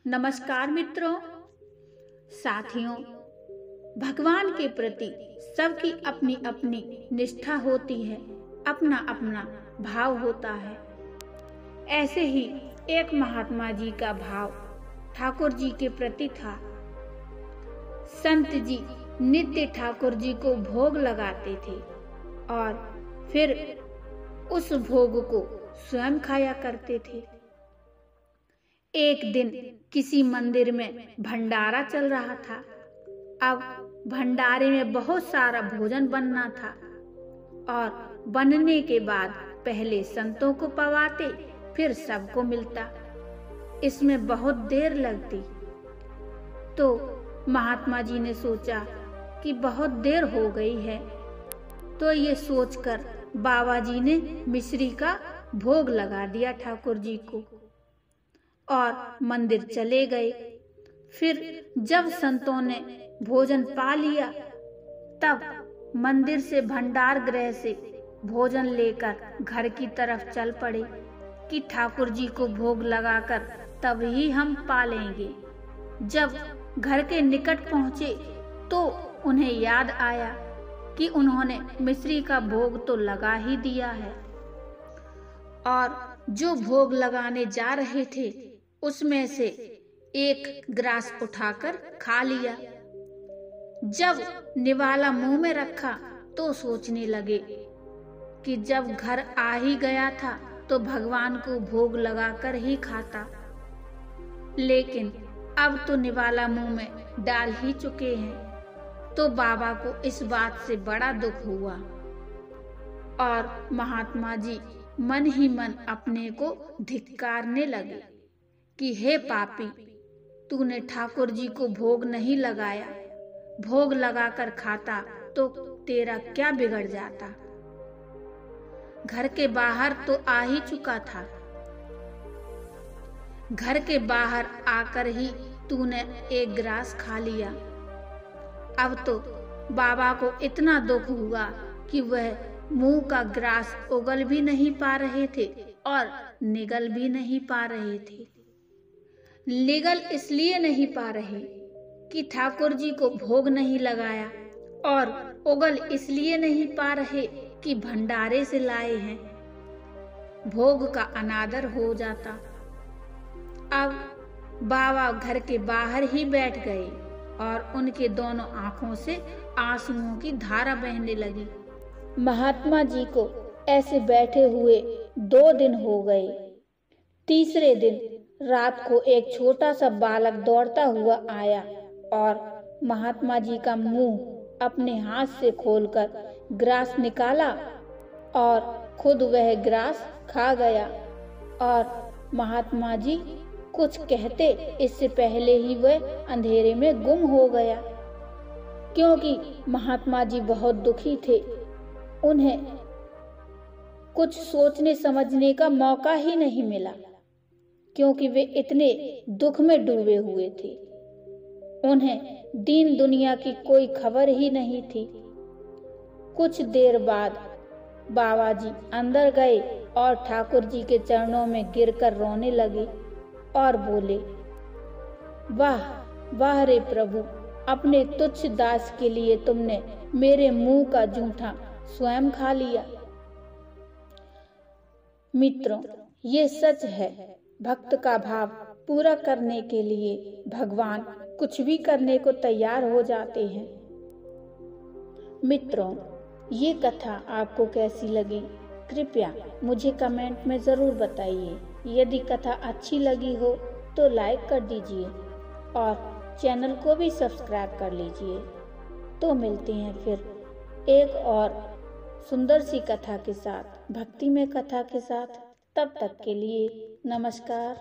नमस्कार मित्रों, साथियों। भगवान के प्रति सबकी अपनी अपनी निष्ठा होती है, अपना अपना भाव होता है। ऐसे ही एक महात्मा जी का भाव ठाकुर जी के प्रति था। संत जी नित्य ठाकुर जी को भोग लगाते थे और फिर उस भोग को स्वयं खाया करते थे। एक दिन किसी मंदिर में भंडारा चल रहा था। अब भंडारे में बहुत सारा भोजन बनना था और बनने के बाद पहले संतों को पवाते, फिर सबको मिलता। इसमें बहुत देर लगती। तो महात्मा जी ने सोचा कि बहुत देर हो गई है। तो ये सोचकर बाबा जी ने मिश्री का भोग लगा दिया ठाकुर जी को और मंदिर चले गए। फिर जब संतों ने भोजन पा लिया, तब मंदिर से भंडार गृह से भोजन लेकर घर की तरफ चल पड़े कि ठाकुर जी को भोग लगाकर तब ही हम पालेंगे। जब घर के निकट पहुंचे तो उन्हें याद आया कि उन्होंने मिश्री का भोग तो लगा ही दिया है और जो भोग लगाने जा रहे थे उसमें से एक ग्रास उठाकर खा लिया। जब निवाला मुंह में रखा तो सोचने लगे कि जब घर आ ही गया था तो भगवान को भोग लगाकर ही खाता, लेकिन अब तो निवाला मुंह में डाल ही चुके हैं। तो बाबा को इस बात से बड़ा दुख हुआ और महात्मा जी मन ही मन अपने को धिक्कारने लगे कि हे पापी, तूने ठाकुर जी को भोग नहीं लगाया। भोग लगाकर खाता तो तेरा क्या बिगड़ जाता। घर के बाहर तो आ ही चुका था। घर के बाहर आकर ही तूने एक ग्रास खा लिया। अब तो बाबा को इतना दुख हुआ कि वह मुंह का ग्रास उगल भी नहीं पा रहे थे और निगल भी नहीं पा रहे थे। निगल इसलिए नहीं पा रहे कि ठाकुर जी को भोग नहीं लगाया और उगल इसलिए नहीं पा रहे कि भंडारे से लाए हैं। भोग का अनादर हो जाता। अब बाबा घर के बाहर ही बैठ गए और उनके दोनों आंखों से आंसुओं की धारा बहने लगी। महात्मा जी को ऐसे बैठे हुए 2 दिन हो गए। तीसरे दिन रात को एक छोटा सा बालक दौड़ता हुआ आया और महात्मा जी का मुंह अपने हाथ से खोलकर ग्रास निकाला और खुद वह ग्रास खा गया। और महात्मा जी कुछ कहते इससे पहले ही वह अंधेरे में गुम हो गया, क्योंकि महात्मा जी बहुत दुखी थे। उन्हें कुछ सोचने समझने का मौका ही नहीं मिला, क्योंकि वे इतने दुख में डूबे हुए थे। उन्हें दीन दुनिया की कोई खबर ही नहीं थी। कुछ देर बाद बाबा जी अंदर गए और ठाकुर जी के चरणों में गिरकर रोने लगे और बोले, वाह वाह रे प्रभु, अपने तुच्छ दास के लिए तुमने मेरे मुंह का जूठा स्वयं खा लिया। मित्रों, ये सच है। भक्त का भाव पूरा करने के लिए भगवान कुछ भी करने को तैयार हो जाते हैं। मित्रों, ये कथा आपको कैसी लगी, कृपया मुझे कमेंट में ज़रूर बताइए। यदि कथा अच्छी लगी हो तो लाइक कर दीजिए और चैनल को भी सब्सक्राइब कर लीजिए। तो मिलते हैं फिर एक और सुंदर सी कथा के साथ, भक्तिमय कथा के साथ। तब तक के लिए नमस्कार।